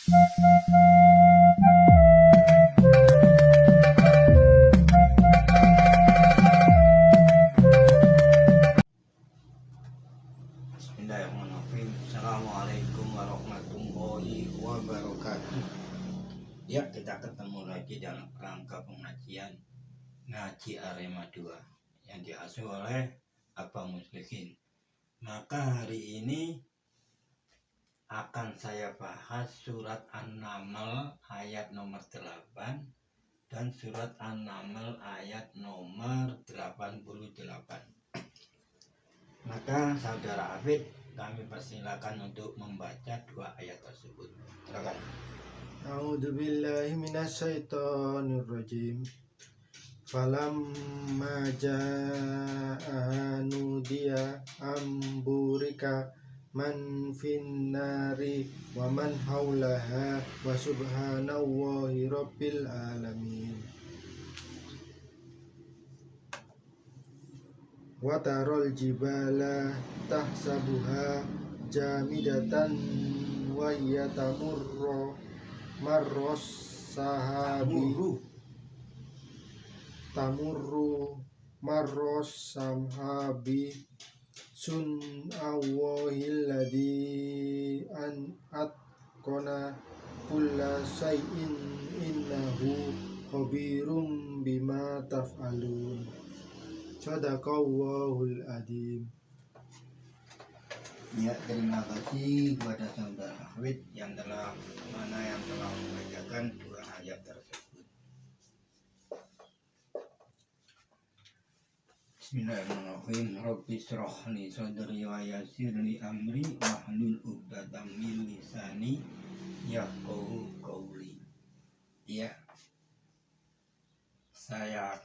Bismillahirrahmanirrahim. Assalamualaikum warahmatullahi wabarakatuh. Ya, kita ketemu lagi dalam rangka pengajian Ngaji Arema 2 yang diasuh oleh Abah Muslihin. Maka hari ini akan saya bahas surat An-Naml ayat nomor 8 dan surat An-Naml ayat nomor 88. Maka saudara Afid, kami persilakan untuk membaca dua ayat tersebut. Silakan. A'udzubillahi minasyaitonirrajim. Falamma jaa'a nudiya amburika man finnari wa man haulaha wa subhanallahi rabbil alamin. Wa tarol jibala tahsabuha jamidatan wa hiya tamurru marros sahabi sun awwahilladzi an atqana kulla syai'in innahu khabirum bima taf'alun. Shadaqallahul adzim. Ya, terima kasih kepada saudara Afid yang telah membacakan dua ayat tersebut. Bismillahirrahmanirrahim. Rabbi shrah li sadri wa yassir li amri wahlul 'uqdatam min lisani yafqahu qawli. Ya, saya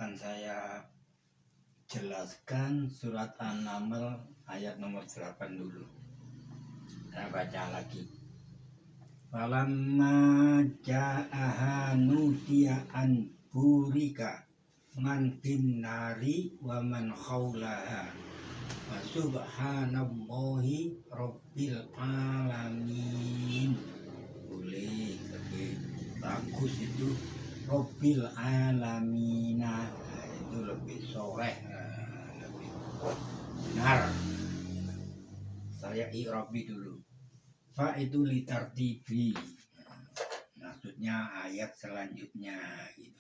jelaskan surat An-Naml ayat nomor 8 dulu. Saya baca lagi. Falamma ja'aha nudiya an burika man fin nari wa man haulaha wa subhanallahi rabbil alamin. Boleh, lebih bagus itu rabbil alamina, itu lebih soreh, lebih benar. Saya i'rabi dulu. Fa itu litartibi, maksudnya ayat selanjutnya gitu.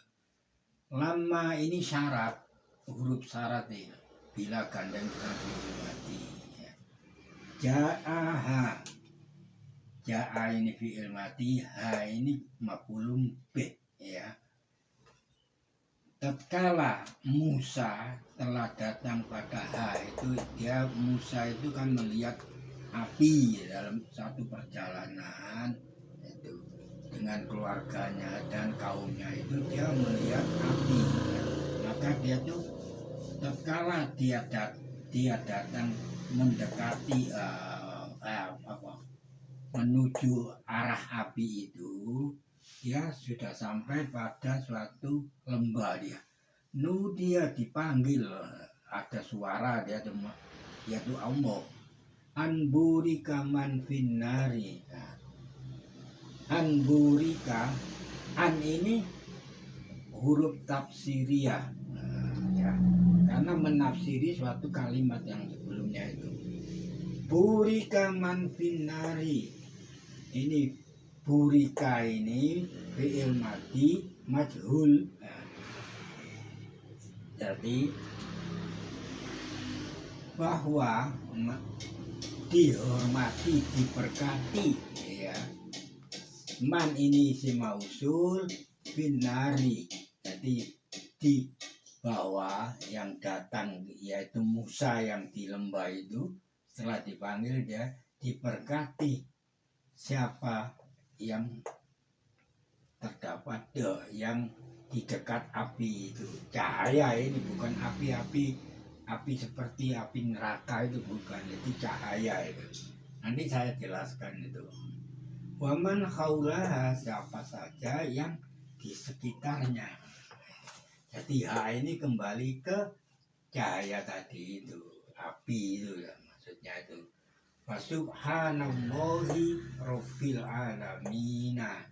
Lama ini syarat, huruf syarat ya, bila gandeng mati. Ja'aha, ja'a ini fi'il mati, ha ini maf'ulun bih ya. Tatkala Musa telah datang pada ha itu, dia Musa itu kan melihat api dalam satu perjalanan itu dengan keluarganya dan kaumnya, itu dia melihat api. Maka dia tuh tatkala dia datang mendekati menuju arah api itu, dia sudah sampai pada suatu lembah. Dia dipanggil, ada suara dia tuh Allah, anburika man finnari. Anburika, an ini huruf tafsiriyah ya, karena menafsiri suatu kalimat yang sebelumnya itu. Burika man finnari, ini burika ini fi'il mati majhul. Jadi bahwa dihormati, diberkati ya. Man ini isim mausul, finnari, jadi di bawah yang datang yaitu Musa yang di lembah itu, setelah dipanggil dia diberkati. Siapa yang terdapat yang di dekat api itu, cahaya ini bukan api seperti api neraka itu, bukan, itu cahaya itu. Nanti saya jelaskan itu. Waman haulaha, siapa saja yang di sekitarnya. Jadi ha ini kembali ke cahaya tadi itu, api itu ya, maksudnya itu. Wa subhanallahi rabbil alamina.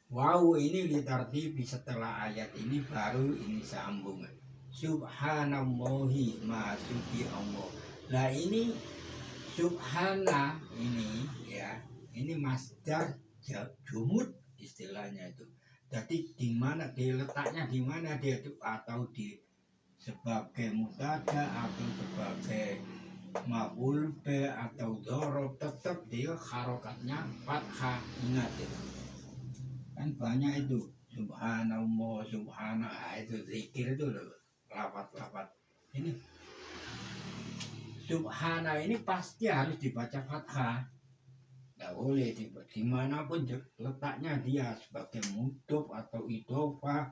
Wow, ini ditartibi setelah ayat ini baru ini sambung. Subhanallahi, maha suci Allah. Nah ini subhana ini ya, ini masdar jumud istilahnya itu. Jadi di mana diletaknya, di mana dia itu, atau di sebagai mutada atau sebagai maf'ul be atau dzarab, tetap dia harokatnya fathah. Ingat itu. Kan banyak itu subhanallah, subhanallah, itu zikir itu loh, lafaz-lafaz. Ini subhana ini pasti harus dibaca fathah. Tidak boleh dimanapun letaknya dia sebagai mudhof atau idhofah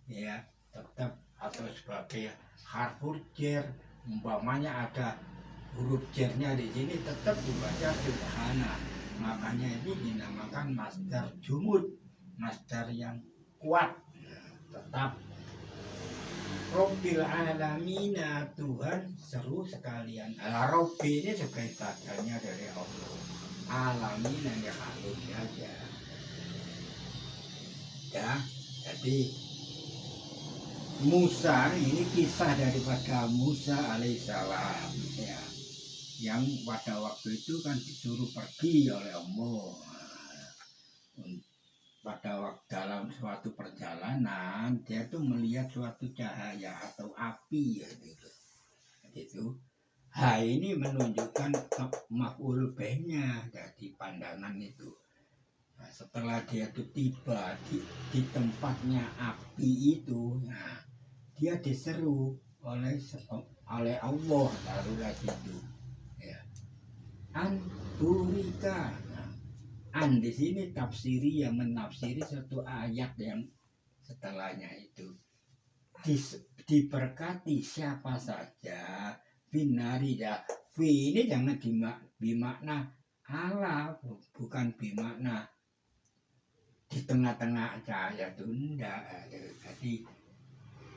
ya, tetap, atau sebagai harful jar, umpamanya ada huruf jarnya di sini tetap dibaca subhana. Makanya ini dinamakan masdar jumud, masdar yang kuat. Tetap Rabbil alamina, Tuhan seru sekalian. Rabbi ini sebagai badannya dari Allah. Alamina yang halus saja. Ya, jadi Musa ini kisah daripada Musa alaihissalam ya, yang pada waktu itu kan disuruh pergi oleh Allah. Pada waktu dalam suatu perjalanan dia tuh melihat suatu cahaya atau api ya gitu. Itu ini menunjukkan maf'ul bihnya dari pandangan itu. Nah, setelah dia tuh tiba di tempatnya api itu, nah, dia diseru oleh Allah taruhlah itu ya, anturika. An di sini tafsiri yang menafsiri satu ayat yang setelahnya itu. Diberkati siapa saja binari ya. Fi ini jangan bimakna ala, bukan bimakna di tengah-tengah cahaya itu enggak. Jadi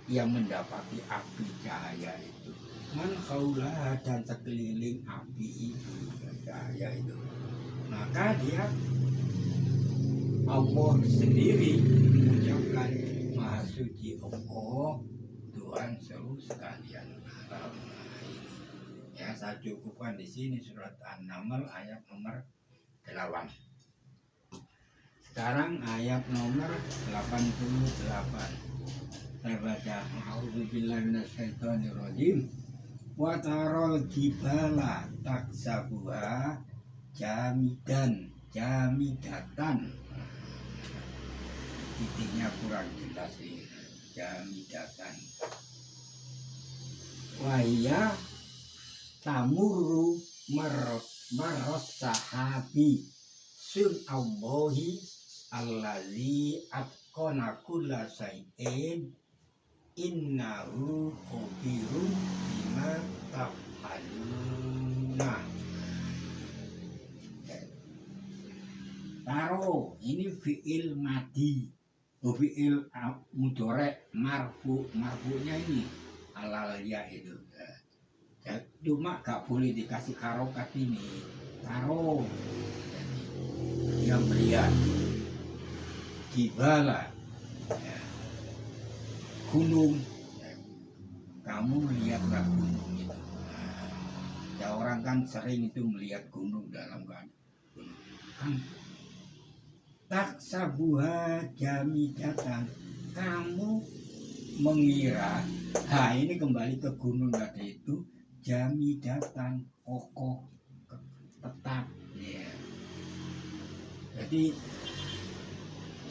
yang mendapati api cahaya itu man khaulah, dan sekeliling api itu cahaya itu, maka dia Allah sendiri mengucapkan maha suci Allah, Tuhan seru sekalian alam. Ya, saya cukupkan di sini surat An-Naml ayat nomor 8. Sekarang ayat nomor 88. Saya baca, a'udzubillahi minasyaitonirrajim. Wa taral jibala taksabuha jamidatan. Titiknya kurang jelas ini. Jamidatan. Wahya tamurru maros sahabi sun Allahi allazi atqana kulla syai'in innahu khabirun bima taf'aluna. Taro ini fi'il madi, fi'il mudhari marfu'nya ini alal ya itu. Cuma gak boleh dikasih harokat ini. Taro dia melihat jibala ya, gunung ya, kamu melihatlah gunung itu. Ya, orang kan sering itu melihat gunung dalam kan taksabuha jamidatan, kamu mengira, ini kembali ke gunung tadi itu, jamidatan, kokoh, tetap ya. Jadi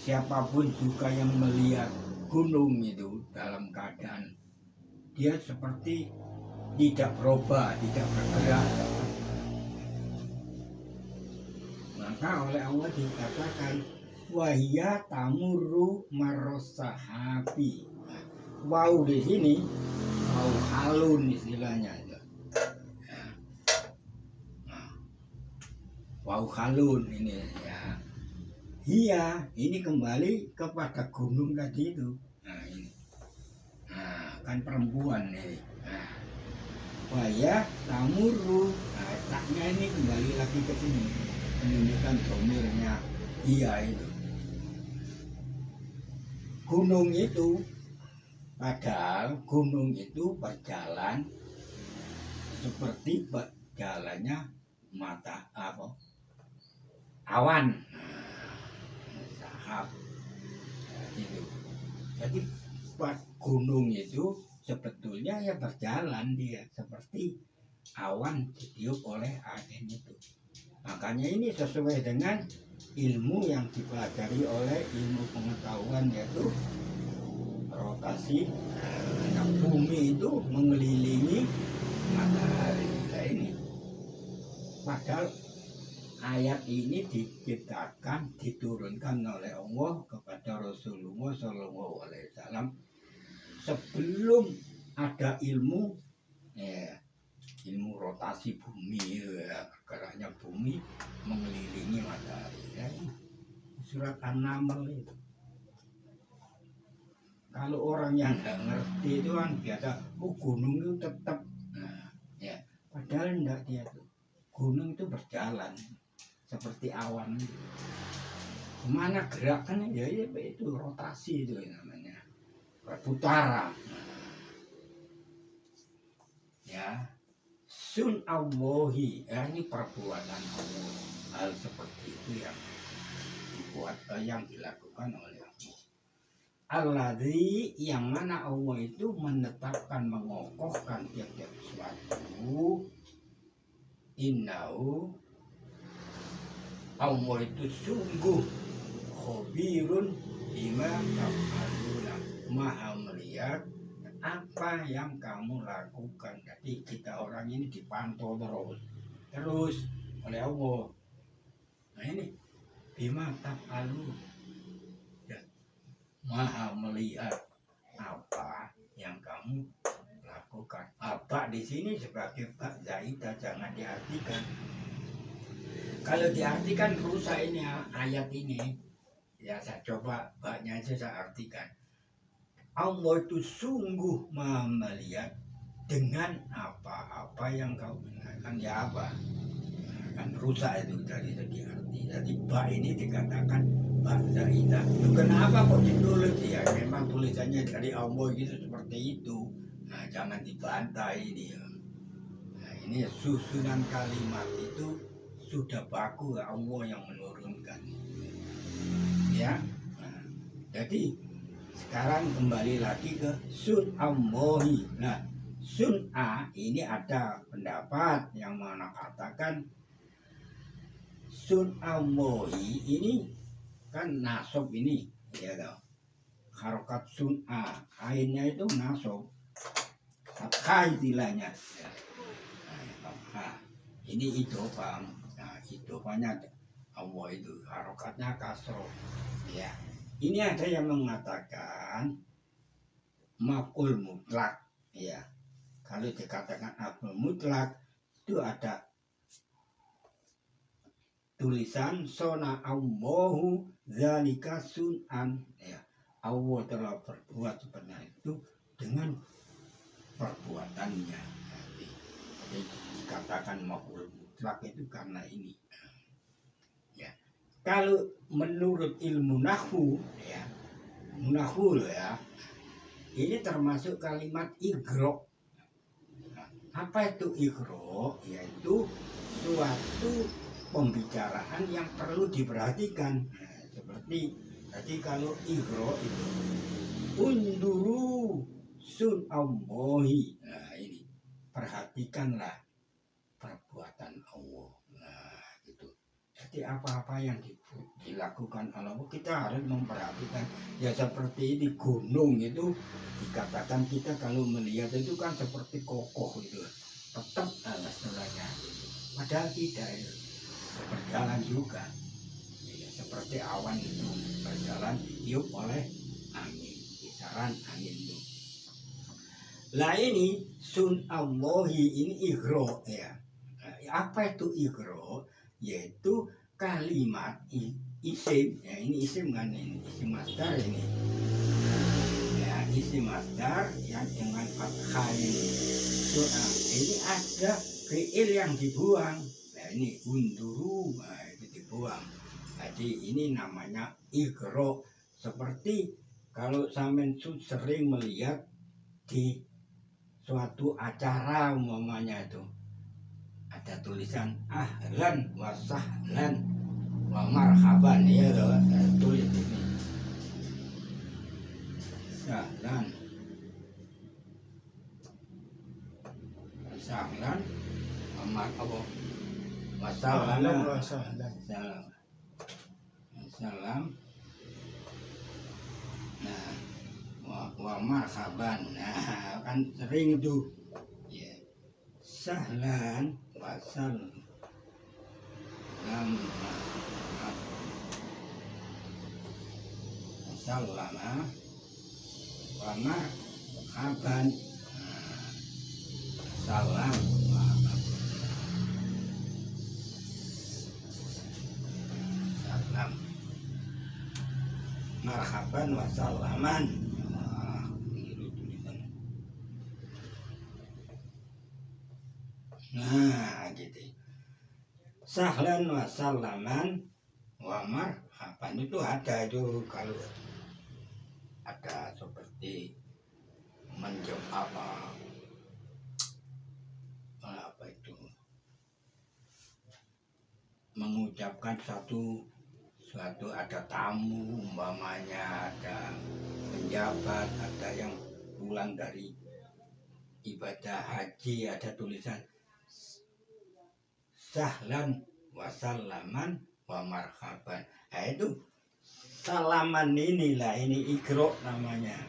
siapapun juga yang melihat gunung itu dalam keadaan dia seperti tidak berubah, tidak bergerak, maka oleh Allah dikatakan wahya tamurru marosahabi. Wow di sini wow halun istilahnya itu. Wow halun ini ya. Iya, ini kembali kepada gunung tadi itu. Nah ini, nah kan perempuan nih. Nah, Faya tamuru. Nah, taknya ini kembali lagi ke sini menunjukkan domirnya iya itu. Gunung itu, padahal gunung itu berjalan seperti jalannya mata apa awan, sahab itu. Jadi gunung itu sebetulnya ya berjalan dia seperti awan ditiup oleh angin itu. Makanya ini sesuai dengan ilmu yang dipelajari oleh ilmu pengetahuan, yaitu rotasi. Nah, bumi itu mengelilingi matahari. Nah, ini padahal ayat ini diciptakan, diturunkan oleh Allah kepada Rasulullah SAW sebelum ada ilmu ilmu rotasi bumi, geraknya bumi mengelilingi matahari. Ya, surat An-Naml itu. Kalau orang yang nggak ngerti itu kan biasa, gunung itu tetap, ya, padahal enggak dia tuh. Gunung itu berjalan seperti awan. Kemana gerakannya ya itu rotasi itu namanya, berputaran. Ya, sun Allahi, ini perbuatan Allah. Hal seperti itu yang dibuat, yang dilakukan oleh Allah. Alladzi, yang mana Allah itu menetapkan, mengokohkan tiap-tiap sesuatu. Innahu, Allah itu sungguh khabirun bima taf'aluna, maha melihat apa yang kamu lakukan. Jadi kita orang ini dipantau terus oleh Allah. Nah ini bima taf'alun, ya, maha melihat apa yang kamu lakukan. Apa di sini sebagai bak zaidah, jangan diartikan. Kalau diartikan rusak ini ayat ini, ya saya coba baknya aja saya artikan. Allah itu sungguh maha melihat dengan apa-apa yang kau gunakan. Ya apa? Kan rusak itu dari segi arti. Jadi bak ini dikatakan bak zaidah. Itu kenapa kok ditulis? Ya memang tulisannya dari Allah gitu seperti itu. Nah, jangan dibantai ini. Nah, ini susunan kalimat itu sudah baku, Allah yang menurunkan. Ya. Nah, jadi sekarang kembali lagi ke sun Allahi. Nah, sun a ini ada pendapat yang mana katakan sun Allahi ini kan nasab ini, ya toh. Harokat sun a, ainnya itu nasab. Fathah istilahnya. Ya. Nah, ini idhofah. Nah, idhofahnya Allah itu harokatnya kasroh. Ya. Ini ada yang mengatakan maf'ul mutlak, ya. Kalau dikatakan maf'ul mutlak itu ada tulisan sona Allahu zalika sun'an, ya. Allah telah berbuat sebenarnya itu dengan perbuatannya. Jadi dikatakan maf'ul mutlak itu karena ini. Ya. Kalau menurut ilmu nahwu, ya, nahwu ya, ini termasuk kalimat igro. Nah, apa itu igro? Yaitu suatu pembicaraan yang perlu diperhatikan. Nah, seperti tadi kalau igro itu unduru sun Allahi. Nah ini perhatikanlah perbuatan Allah. Nah itu. Jadi apa-apa yang dilakukan Allah kita harus memperhatikan. Ya seperti ini gunung itu dikatakan kita kalau melihat itu kan seperti kokoh itu, tetap istilahnya. Padahal tidak, itu berjalan juga. Ya, seperti awan itu berjalan tiup oleh angin, kisaran angin itu. Lah ini sun Allahi ini igro, ya. Apa itu igro? Yaitu kalimat isim, ya ini isim kan, ini isim masdar ini. Ya isim masdar yang dengan fathah ini. Nah, ini ada fiil yang dibuang. Nah, ini unduru, nah, itu dibuang. Jadi ini namanya igro. Seperti kalau sampean sering melihat di suatu acara umpamanya itu ada tulisan ahlan wa sahlan wa marhaban, ya loh, tulis ini sahlan sahlan wa marhaban wa Ahlan wa sahlan sahlan. salam. Nah, wa marhaban. Nah, kan sering itu. Ya. Sahlan wa salam. Salama wa marhaban. Salam salam marhaban wa salaman. Nah, gitu. Sahlan wa salaman wa marhaban itu ada itu kalau ada seperti menjawab apa itu mengucapkan suatu ada tamu umpamanya, ada penjabat, ada yang pulang dari ibadah haji, ada tulisan sahlan wa salaman wa marhaban. Nah, itu salaman inilah, ini igro namanya.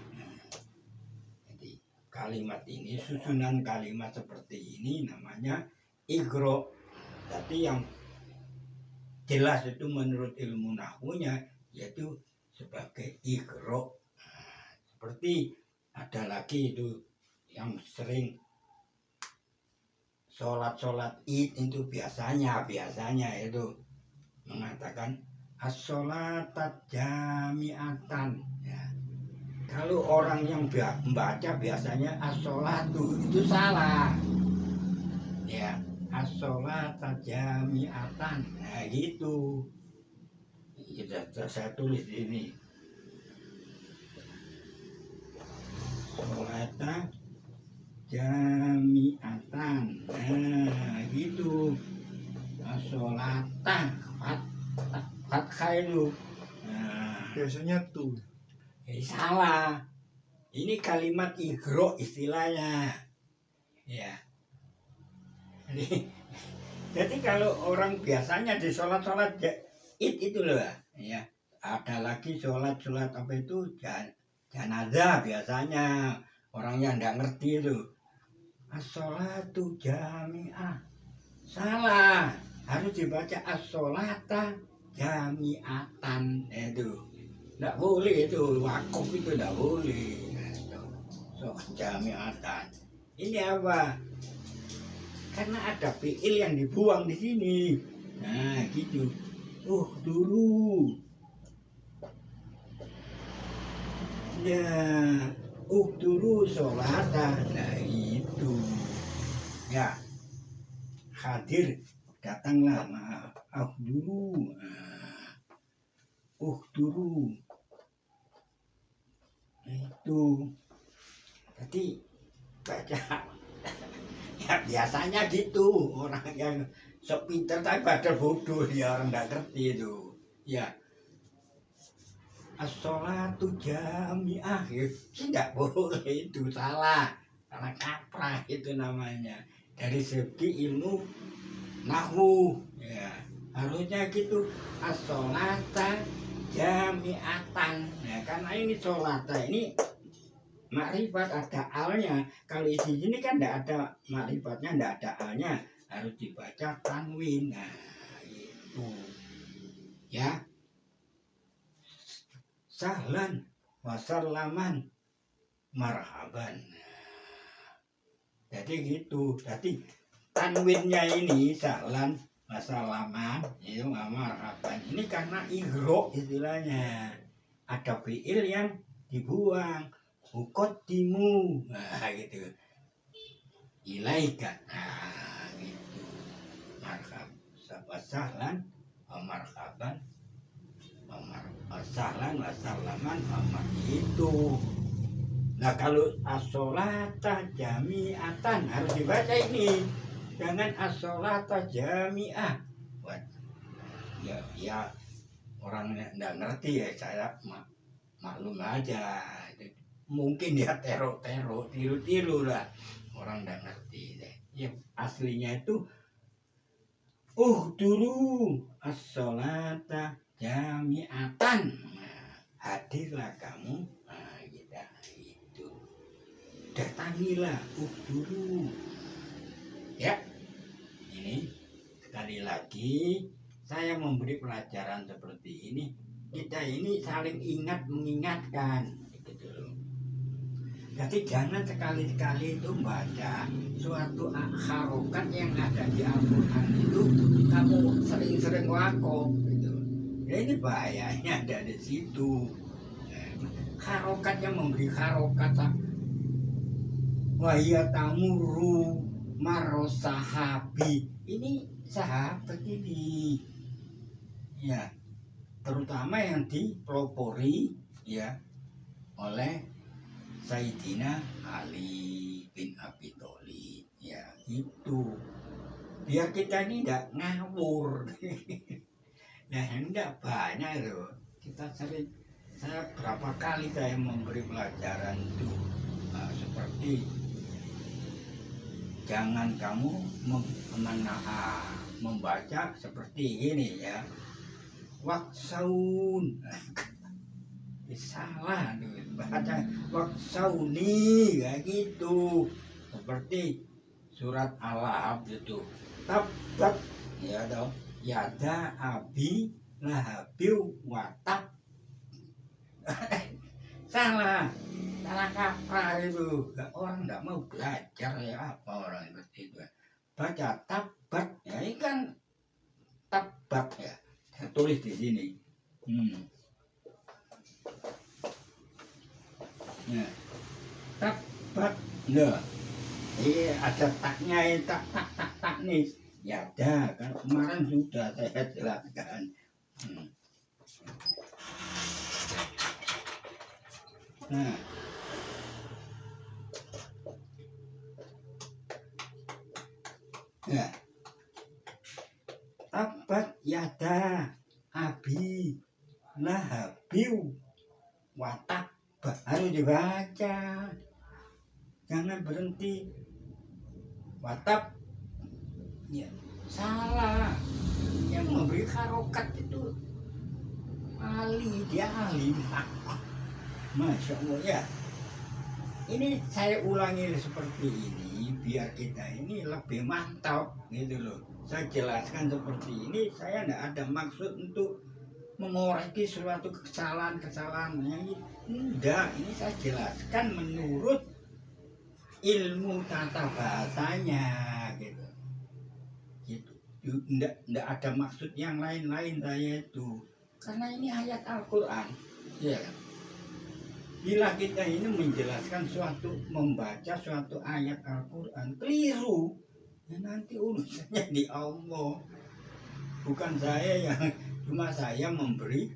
Jadi kalimat ini, susunan kalimat seperti ini namanya igro. Tapi yang jelas itu menurut ilmu nahwunya yaitu sebagai igro. Seperti ada lagi itu yang sering sholat id itu biasanya itu mengatakan as-sholatat jami'atan, ya. Kalau orang yang membaca biasanya as-sholatu, itu salah, ya. As-sholata jami'atan, nah gitu. Saya tulis di sini sholata jami'atan, nah gitu. As-sholata fathah itu, nah, Biasanya tuh. salah. Ini kalimat igro istilahnya, ya. Jadi kalau orang biasanya di sholat id itu loh, ya. Ada lagi sholat apa itu janazah biasanya orang yang nggak ngerti itu as-sholatu jami'ah, salah, harus dibaca as-sholata jami'atan. Itu nggak boleh, itu wakaf itu nggak boleh. Sholat jami'atan ini apa? Karena ada fiil yang dibuang di sini. Nah, gitu. Dulu. Ya, dulu sholata. Nah, itu. Ya. Hadir, datanglah, maaf dulu. Dulu. Itu. Jadi baca ya biasanya gitu, orang yang sok pinter tapi pada bodoh, dia orang nggak ngerti itu, ya. As-sholatu jami'ah, tidak boleh, itu salah, karena kaprah itu namanya. Dari segi ilmu nahwu, ya harusnya gitu, as-sholata jami'atan. Nah, karena ini sholata ini makrifat ada alnya. Kalau di sini kan tidak ada makrifatnya, tidak ada alnya, harus dibaca tanwin. Nah, itu, ya. Sahlan wa salaman marhaban. Jadi gitu. Jadi tanwinnya ini sahlan wa salaman itu marhaban. Ini karena igro istilahnya. Ada fiil yang dibuang. uqaddimu, nah gitu, ilaika, nah gitu, marhab, sahlan, marhaban, sahlan, wasalaman, itu. Nah kalau as-sholata jami'atan harus dibaca ini, jangan as-sholata jami'ah. Ya orang nggak ngerti ya, saya maklum aja. Mungkin dia tero-tero, tiru-tiru lah, orang nggak ngerti deh. Ya aslinya itu dulu as-sholata jami'atan, nah, hadirlah kamu, nah, gitu. Datangilah dulu. Ya, ini sekali lagi saya memberi pelajaran seperti ini. Kita ini saling ingat mengingatkan, gitu loh. Jadi jangan sekali-sekali itu baca suatu harokat yang ada di Al-Quran itu kamu sering-sering wakaf, gitu. Ya ini bahayanya ada di situ. Harokat yang memberi harokat, wahya tamuru marosahabi, ini sahabat ini, ya, terutama yang dipelopori ya oleh Sayyidina Ali bin Abi Thalib, ya itu. Biar kita ini tidak ngawur. Nah enggak banyak loh. Saya berapa kali saya memberi pelajaran itu, seperti jangan kamu membaca seperti ini ya, waksaun. Salah baca waksauni kayak gitu, seperti surat Al-Lahab itu, tabat ya dong, yada abi lahabiu watab. salah kaprah itu. Orang nggak mau belajar ya, apa orang seperti itu baca tabat ya, ini kan tabat ya, saya tulis di sini. Nah, tabat, nah, ini ada taknya, tak nih, ya ada kan kemarin sudah saya jelaskan. Nah, ya, tabat yada abi lahabiu watak, harus dibaca, jangan berhenti watab. Ya, salah. Yang memberi harokat itu dia ahli. Masya Allah ya. Ini saya ulangi seperti ini biar kita ini lebih mantap, gitu loh. Saya jelaskan seperti ini, saya tidak ada maksud untuk mengoreksi suatu kesalahan-kesalahannya. Enggak, ini saya jelaskan menurut ilmu tata bahasanya, gitu. Enggak ada maksud yang lain-lain saya itu. Karena ini ayat Al-Quran, ya. Bila kita ini menjelaskan membaca suatu ayat Al-Quran keliru, ya nanti urusannya di Allah. Bukan saya cuma saya memberi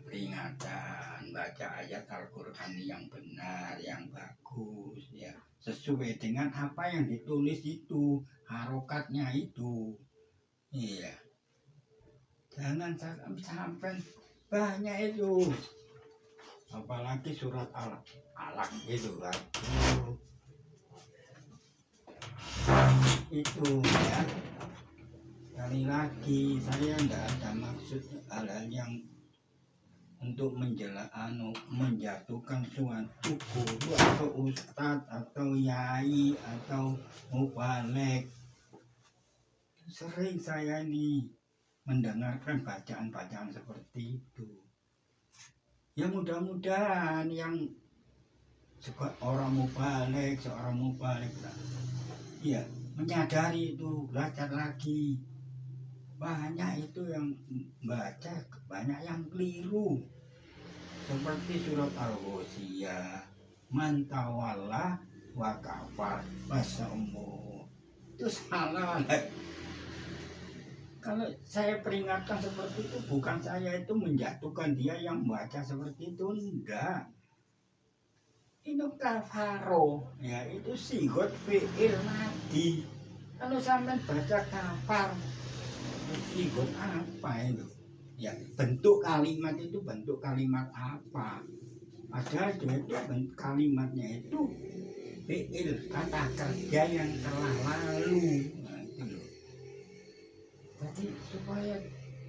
peringatan, baca ayat Al-Quran yang benar, yang bagus, ya, sesuai dengan apa yang ditulis itu, harokatnya itu, iya. Jangan sampai banyak itu, apalagi surat Al-Alaq itu kan, itu ya. Sekali lagi saya tidak ada maksud hal-hal yang untuk menjatuhkan suatu guru atau ustadz atau yai atau mubalek. Sering saya ini mendengarkan bacaan-bacaan seperti itu. Ya mudah-mudahan yang seorang mubalek ya menyadari itu, belajar lagi. Banyak itu yang baca, banyak yang keliru. Seperti surat Al-Ghasyiyah, man tawalla wa kafar wasammu. Itu salah. Kalau saya peringatkan seperti itu, bukan saya itu menjatuhkan dia yang membaca seperti itu, enggak. Itu kafaro, ya itu sigot fi'il madi. Kalau sampai baca kafar, sigot apa itu? Ya bentuk kalimat itu bentuk kalimat apa? Padahal itu kalimatnya itu fi'il, kata kerja yang telah lalu. Nah, itu loh. Jadi supaya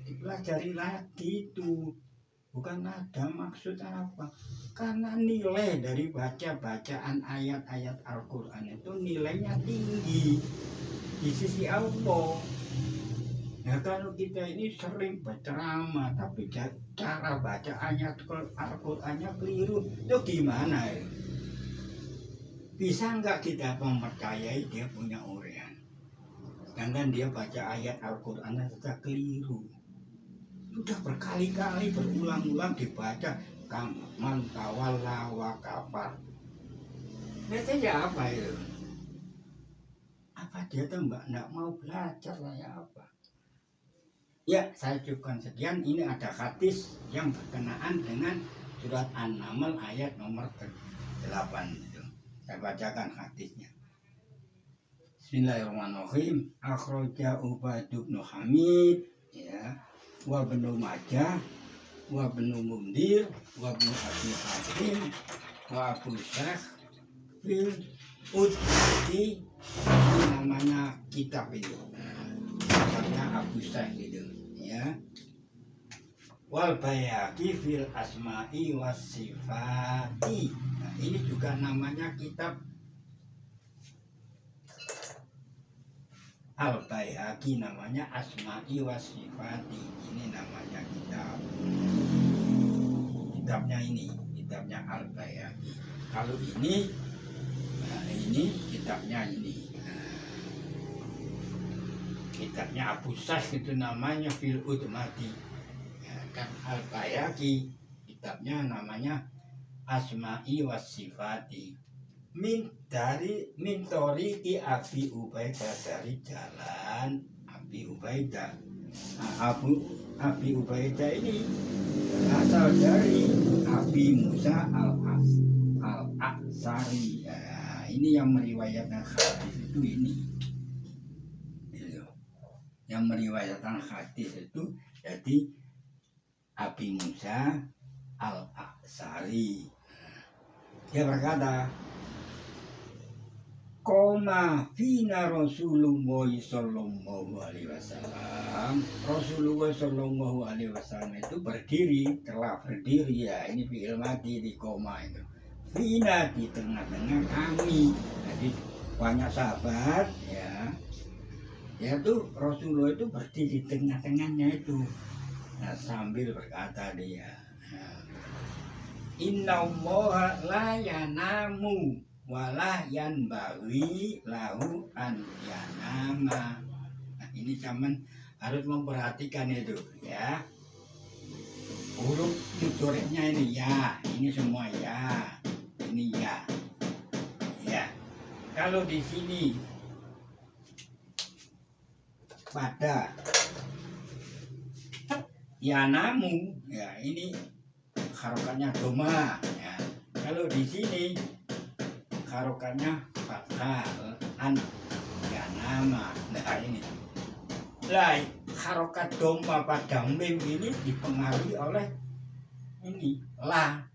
dipelajari lagi itu, bukan ada maksud apa. Karena nilai dari bacaan ayat-ayat Al-Quran itu nilainya tinggi di sisi Allah. Nah kalau kita ini sering berceramah tapi cara baca ayat Al-Qurannya keliru, itu gimana ya? Bisa nggak kita mempercayai dia punya uraian? Sedangkan dia baca ayat Al-Qurannya sudah keliru. Sudah berkali-kali berulang-ulang dibaca man tawalla wa kafar. Biasanya apa itu? Apa dia tuh nggak mau belajar lah ya apa? Ya, saya cukupkan sekian. Ini ada hadis yang berkenaan dengan surat An-Naml ayat nomor 8 itu. Saya bacakan hadisnya. Bismillahirrahmanirrahim. Akhraja Ubaid bin Hamid, ya, wa Ibnu Majah, wa Ibnu Mundir, wa Ibnu Abi Hatim, wa Abu Syekh fil Uddi, namanya kitab itu. Kitabnya Abu Syekh itu. Ya, wal Bayhaqi fil asma'i was sifati. Nah, ini juga namanya kitab Al Bayhaqi, namanya asma'i was sifati. Ini namanya kitabnya ini, kitabnya Al Bayhaqi. Kalau ini, nah ini kitabnya ini. Kitabnya Abu Syekh itu namanya fil Udmati, ya, kan Al Bayhaqi kitabnya namanya Asma'i was Sifati. Min toriki Abi Ubaidah, dari jalan Abi Ubaidah. Nah, Abi Ubaidah ini berasal dari Abi Musa al-A'sari. Nah, ini yang meriwayatkan hadis itu ini. Yang meriwayatkan hadis itu jadi Abi Musa al-A'sari. Dia berkata, Koma fina Rasulullah sallallahu alaihi wasallam. Rasulullah sallallahu alaihi wasallam itu telah berdiri, ya ini fi'il madi di koma itu. Fina, di tengah-tengah kami. Jadi banyak sahabat, ya. Ya tuh Rasulullah itu berdiri di tengah-tengahnya itu. Nah, sambil berkata dia, Inna allaha la yanamu wala yanbaghi lahu an yanama. Nah, ini zaman harus memperhatikan itu, ya. Huruf tuturnya ini ya, ini semua ya, ini ya. Ya. Kalau di sini pada yanamu, ya ini harokatnya doma, ya. Kalau di sini harokatnya fathah an yanama. Nah ini lah harokat doma pada mim ini dipengaruhi oleh ini la.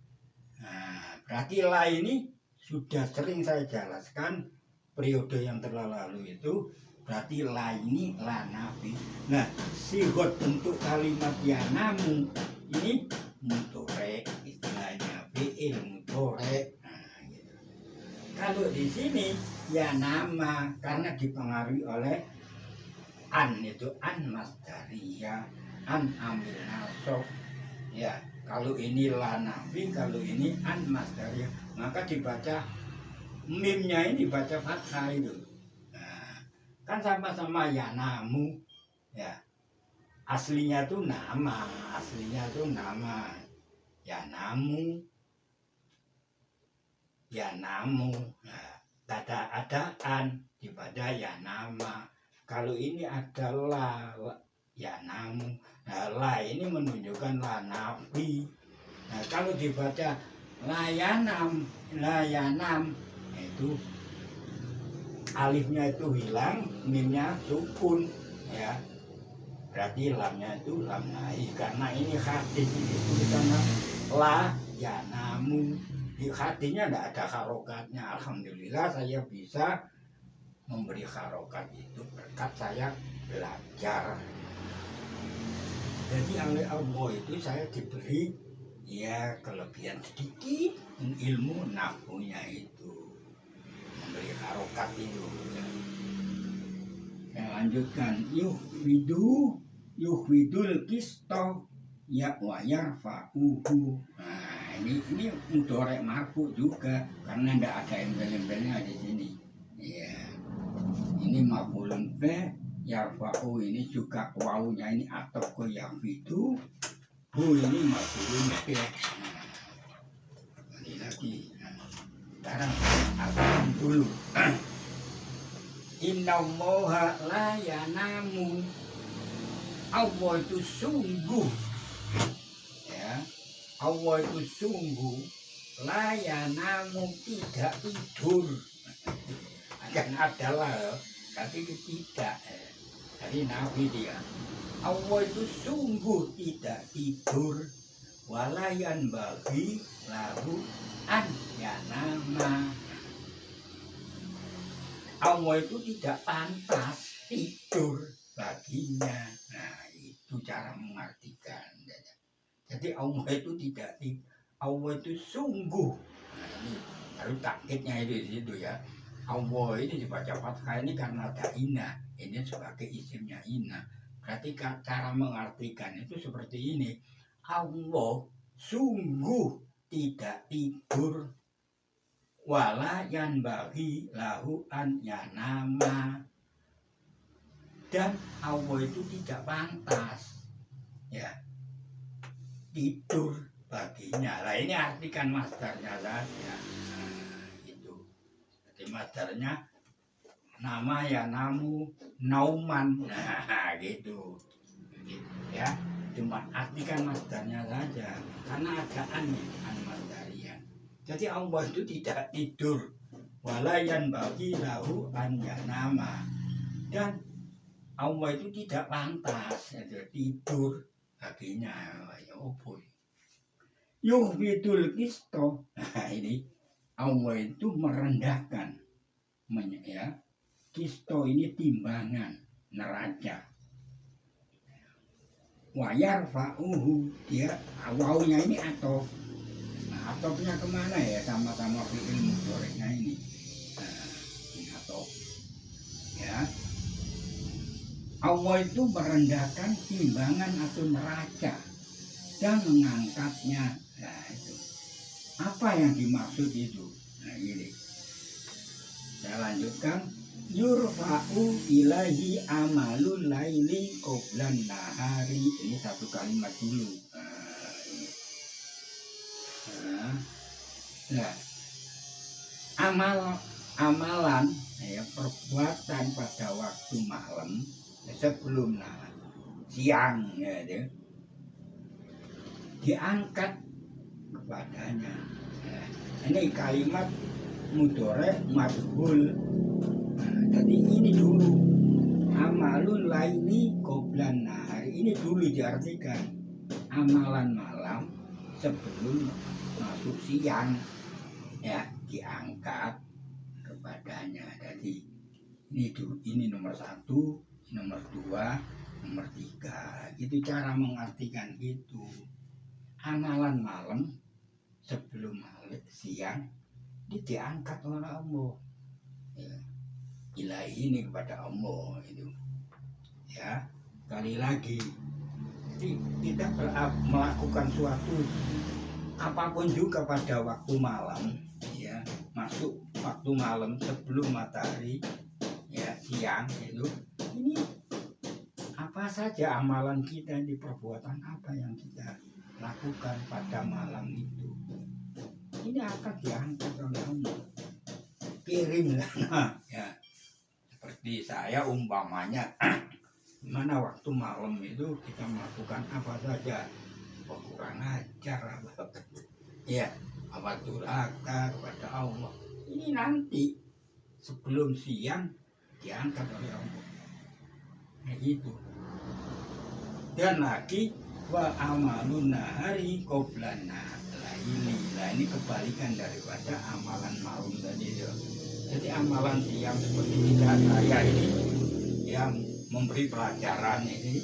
Nah, berarti la ini sudah sering saya jelaskan periode yang terlalu itu. Berarti la ini la nafi. Nah, sigot bentuk kalimat yanamu ini mutore, istilahnya fi'il mutore. Nah, gitu. Kalau di sini ya nama, karena dipengaruhi oleh an, itu an masdariyah, an amil nasab. Ya, kalau ini la nafi, kalau ini an masdariyah, maka dibaca mimnya ini dibaca fathah itu. Kan sama-sama ya namu, ya aslinya tuh nama, ya namu. ya namu. Nah, ada-adaan daripada ya nama. Kalau ini adalah ya namu. Nah, la ini menunjukkan la nafi. Nah, kalau dibaca layanam, layanam itu alifnya itu hilang, mimnya sukun, ya. Berarti lamnya itu lam nahi. Karena ini hadis ini tulisannya la ya namu. Di hatinya tidak ada harokatnya. Alhamdulillah saya bisa memberi harokat itu berkat saya belajar. Jadi oleh Allah itu saya diberi ya kelebihan sedikit ilmu nafsunya itu memberi harokat itu. Saya lanjutkan yuhwidul kisto ya wa yarfa'uhu. Nah, ini mudhari' marfu juga karena tidak ada embel-embelnya di sini. Ya. Ini maf'ulun bih, yarfa'u ini juga wawunya ini atau ke yafidu. Bu ini maf'ulun bih. Ini lagi. Sekarang akan dulu. Innallaha la yanamu. Allah itu sungguh, ya, Allah itu sungguh la yanamu tidak tidur. Kan adalah tapi itu tidak. Jadi nabi dia. Allah itu sungguh tidak tidur. Walayan bagi lahu an yanama. Allah itu tidak pantas tidur baginya. Nah, itu cara mengartikan. Jadi Allah itu tidak tidur. Allah itu sungguh. Nah, ini baru takkitnya itu di situ ya. Allah ini dibaca fathah ini karena ada ina. Ini sebagai isimnya ina. Berarti cara mengartikan itu seperti ini. Allah sungguh tidak tidur. Wala yan bagi lahu an yanama. Dan Allah itu tidak pantas ya tidur baginya. Nah ini artikan masdarnya saja. Nah, itu. Jadi masdarnya nama ya namu nauman. Nah gitu. Ya cuma artikan masdarnya saja karena ada an masdarian. Jadi Allah itu tidak tidur. Walayan bagi lahu an yanama. Dan Allah itu tidak pantas ya, tidur baginya. Ya opo. Yuhbidul kisto. Nah ini Allah itu merendahkan. Ya, kisto ini timbangan neraca. Wayar fa'uhu dia wawunya ini atau nah, atopnya kemana ya sama-sama fi'il mudhari'nya ini. Nah, ini atop. Ya. Allah itu merendahkan timbangan atau neraca dan mengangkatnya. Nah, itu. Apa yang dimaksud itu? Nah, ini. Saya lanjutkan. Yurfa'u ilahi amalul laili qoblan nahari. Ini satu kalimat dulu. Nah, amalan ya, perbuatan pada waktu malam sebelum siang ya, diangkat kepadanya. Nah, ini kalimat mudhari' maf'ul. Nah, jadi ini dulu amalun laili qoblan nahari. Ini dulu diartikan amalan malam sebelum masuk siang ya diangkat kepadanya. Jadi ini nomor 1, nomor 2, nomor 3. Itu cara mengartikan itu. Amalan malam sebelum siang diangkat oleh Allah. Ya. Ilahi ini kepada Allah itu. Ya, sekali lagi. Jadi kita melakukan suatu apapun juga pada waktu malam ya, masuk waktu malam sebelum matahari ya siang itu. Ini apa saja amalan kita di perbuatan apa yang kita lakukan pada malam itu ini akan diangkat oleh Allah. Kirimlah. Nah, ya. Seperti saya umpamanya, mana waktu malam itu kita melakukan apa saja, kurang ajar apa, ya, apa durhaka kepada Allah. Ini nanti sebelum siang diangkat oleh Allah. Nah, itu. Dan lagi wa amalun nahari qoblana laili. Nah, ini kebalikan daripada amalan malam tadi itu. Jadi amalan siang seperti saya ini yang memberi pelajaran ini,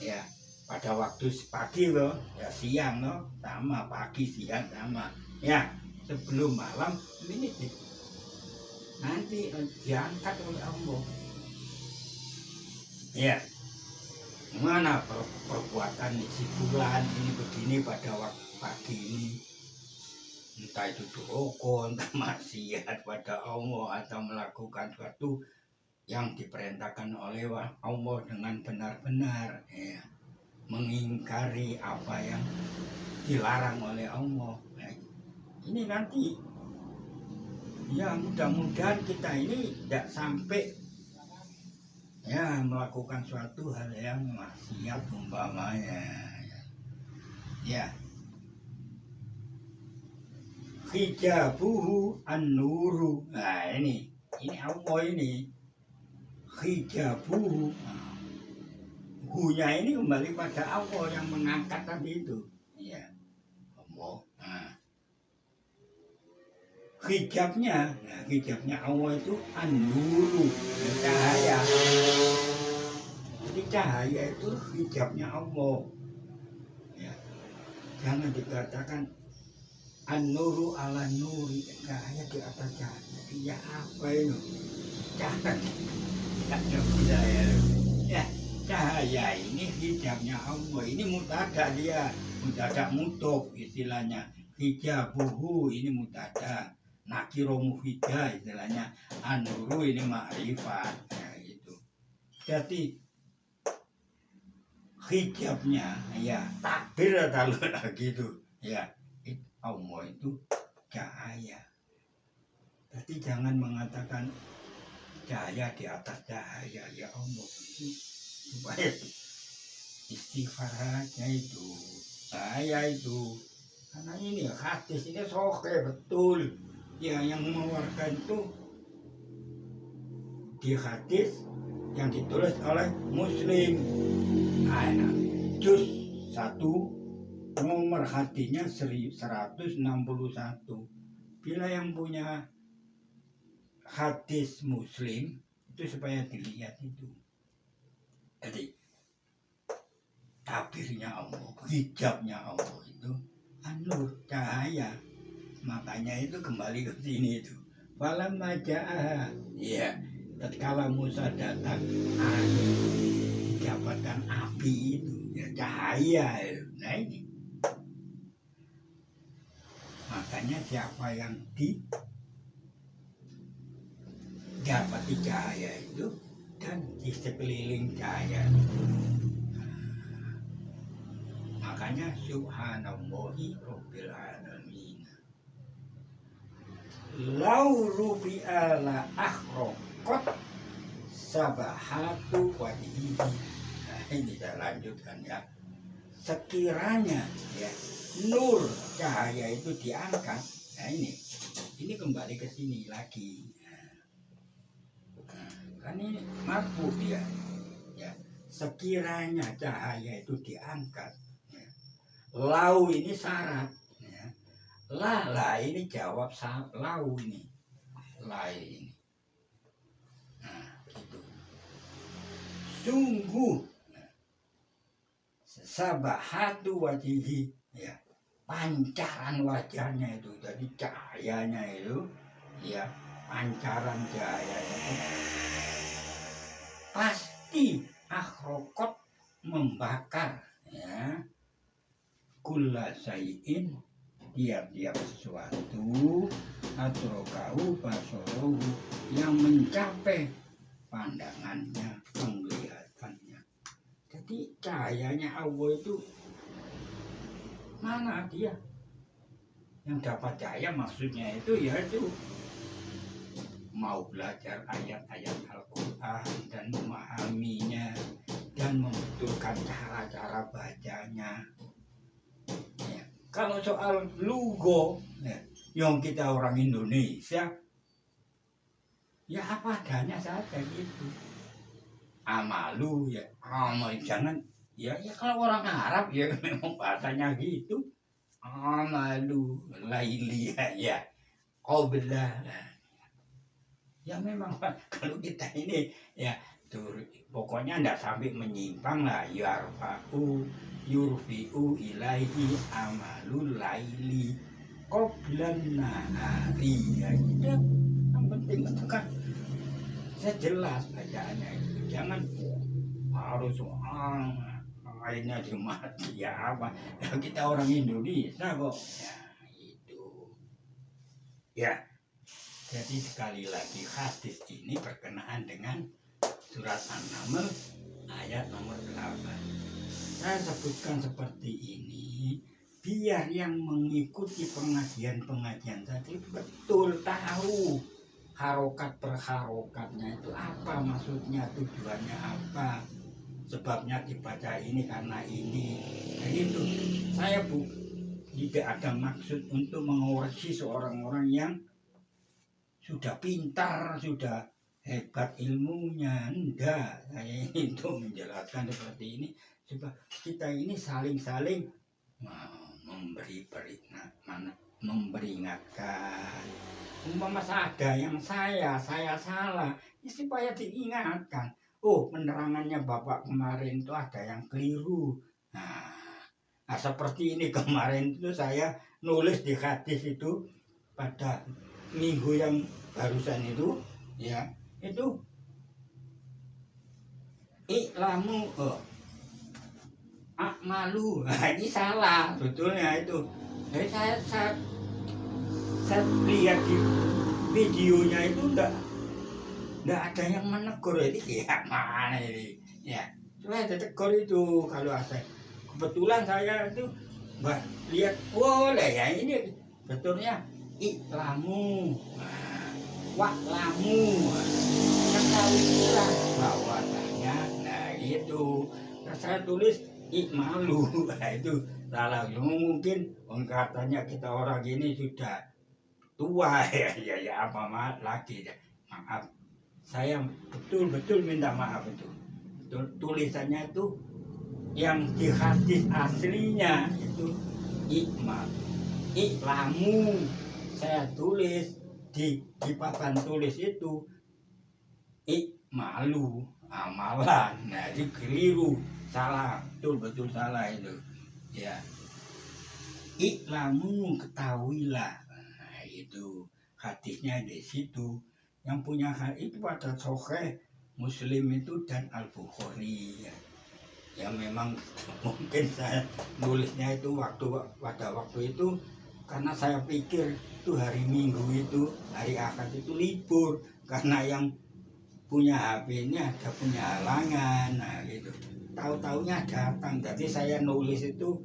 ya, pada waktu pagi loh, ya siang loh, sama pagi siang sama, ya, sebelum malam ini nanti diangkat oleh Allah. Ya, mana perbuatan si bulan ini begini pada waktu pagi ini, entah itu durhaka, entah maksiat pada Allah atau melakukan suatu yang diperintahkan oleh Allah dengan benar-benar, ya, mengingkari apa yang dilarang oleh Allah. Nah, ini nanti ya mudah-mudahan kita ini tidak sampai ya melakukan suatu hal yang maksiat umpamanya, ya. Hijabuhu an-nuru. Nah, ini Allah ini hijabuhu. Hunya ini kembali pada Allah yang mengangkat tadi itu, ya, Allah. Nah, hijabnya Allah itu an-nuru, cahaya. Jadi cahaya itu hijabnya Allah, ya. Jangan dikatakan an-nuru ala nuri, cahaya di atas cahaya. Ya apa itu? Cahaya bisa ya. Cahaya ini hijabnya Allah. Ini mutada dia, mutada mutub istilahnya. Hijabuhu ini mutada, nakiro mufida istilahnya. An-nuru ini ma'rifat, ya, gitu. Jadi hijabnya ya takbir kalau gitu, ya. Allah itu cahaya. Jadi jangan mengatakan cahaya di atas cahaya, ya Allah, supaya istighfarnya itu saya itu, karena ini hadis ini sahih betul, ya, yang mengeluarkan itu di hadis yang ditulis oleh Muslim, juz 1 nomor hadisnya 1161. Bila yang punya hadis Muslim itu supaya dilihat itu. Jadi tabirnya Allah, hijabnya Allah itu an-nur, cahaya. Makanya itu kembali ke sini itu. Falam maja'ah, ya, tatkala Musa datang, didapatkan api itu, ya, cahaya itu. Nah, ini makanya siapa yang didapati cahaya itu dan di sekeliling cahaya itu, makanya subhanallahi rabbil alamin. Lau rufi'a la akhraqat sabahatu wajhihi. Nah, ini saya lanjutkan, ya. Sekiranya, ya, nur cahaya itu diangkat, nah ini kembali ke sini lagi. Nah, kan ini marfu dia, ya. Sekiranya cahaya itu diangkat, ya. Lau ini syarat, ya. La ini jawab lau ini, lain. Nah, gitu. Sungguh sabahatu wajihi, ya, pancaran wajahnya itu, jadi cahayanya itu, ya, pancaran cahaya itu pasti akhrokot membakar, ya, kulla sayin, tiap-tiap sesuatu, atrokahu basorohu, yang mencapai pandangannya, penglihatannya. Jadi cahayanya Allah itu mana dia? Yang dapat cahaya maksudnya itu ya itu mau belajar ayat-ayat Al-Quran dan memahaminya dan membetulkan cara-cara bacanya. Ya. Kalau soal lugo, ya, yang kita orang Indonesia, ya apa adanya saja gitu. Amalu ya, amal jangan ya kalau orang Arab ya memang bahasanya gitu. Amalu laili ya, qobla. Ya memang kalau kita ini ya tuh pokoknya ndak sampai menyimpang lah yurfi'u ilaihi amalul laili qoblan nahari ya itu yang penting itu kan saya jelas bacaannya itu jangan harus lainnya dimati ya apa ya, kita orang Indonesia kok ya itu ya. Jadi sekali lagi hadis ini berkenaan dengan surat An-Naml ayat nomor 8. Saya sebutkan seperti ini biar yang mengikuti pengajian-pengajian tadi betul tahu harokat per harokatnya itu apa, maksudnya tujuannya apa, sebabnya dibaca ini karena ini. Nah itu saya tidak ada maksud untuk mengoreksi seorang orang yang sudah pintar, sudah hebat ilmunya. Enggak, saya itu menjelaskan seperti ini supaya kita ini saling-saling memperingatkan. Umpama ada yang saya salah, ya supaya diingatkan. Oh, penerangannya Bapak kemarin itu ada yang keliru. Nah, seperti ini kemarin itu saya nulis di hadis itu pada minggu yang barusan itu ya itu iklamu akmalu. Nah, ini salah betulnya itu. Jadi saya lihat di videonya itu enggak ada yang menegur ini ya mana ini ya saya tegur itu kalau ada kebetulan saya itu lihat boleh ya ini betulnya iklamu waklamu ketahuilah bahwasanya nah itu saya tulis ikmalu. Nah itu salah mungkin katanya kita orang ini sudah tua ya apa lagi ya maaf saya betul-betul minta maaf itu tulisannya itu yang di hadis aslinya itu iklamu saya tulis di papan tulis itu malu amalan. Nah itu keliru, salah, betul salah itu ya. Iklamu ketahuilah. Nah itu hadisnya di situ. Yang punya hadis itu pada Sahih Muslim itu dan Al-Bukhari ya. Ya memang mungkin saya nulisnya itu pada waktu itu karena saya pikir itu hari Minggu itu hari Ahad itu libur karena yang punya HP-nya ada punya halangan. Nah gitu tahu-taunya datang jadi saya nulis itu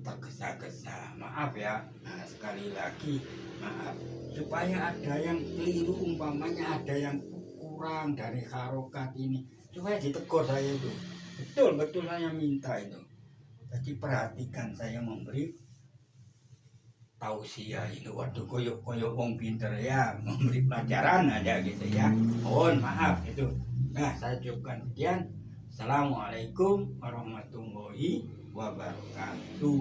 tergesa-gesa, maaf ya. Nah, sekali lagi maaf supaya ada yang keliru umpamanya ada yang kurang dari harokat ini supaya ditegur saya itu betul saya minta itu. Jadi perhatikan saya memberi tausiah itu waktu koyok wong pinter ya memberi pelajaran aja gitu ya. Mohon maaf itu. Nah saya cukupkan sekian. Assalamualaikum warahmatullahi wabarakatuh.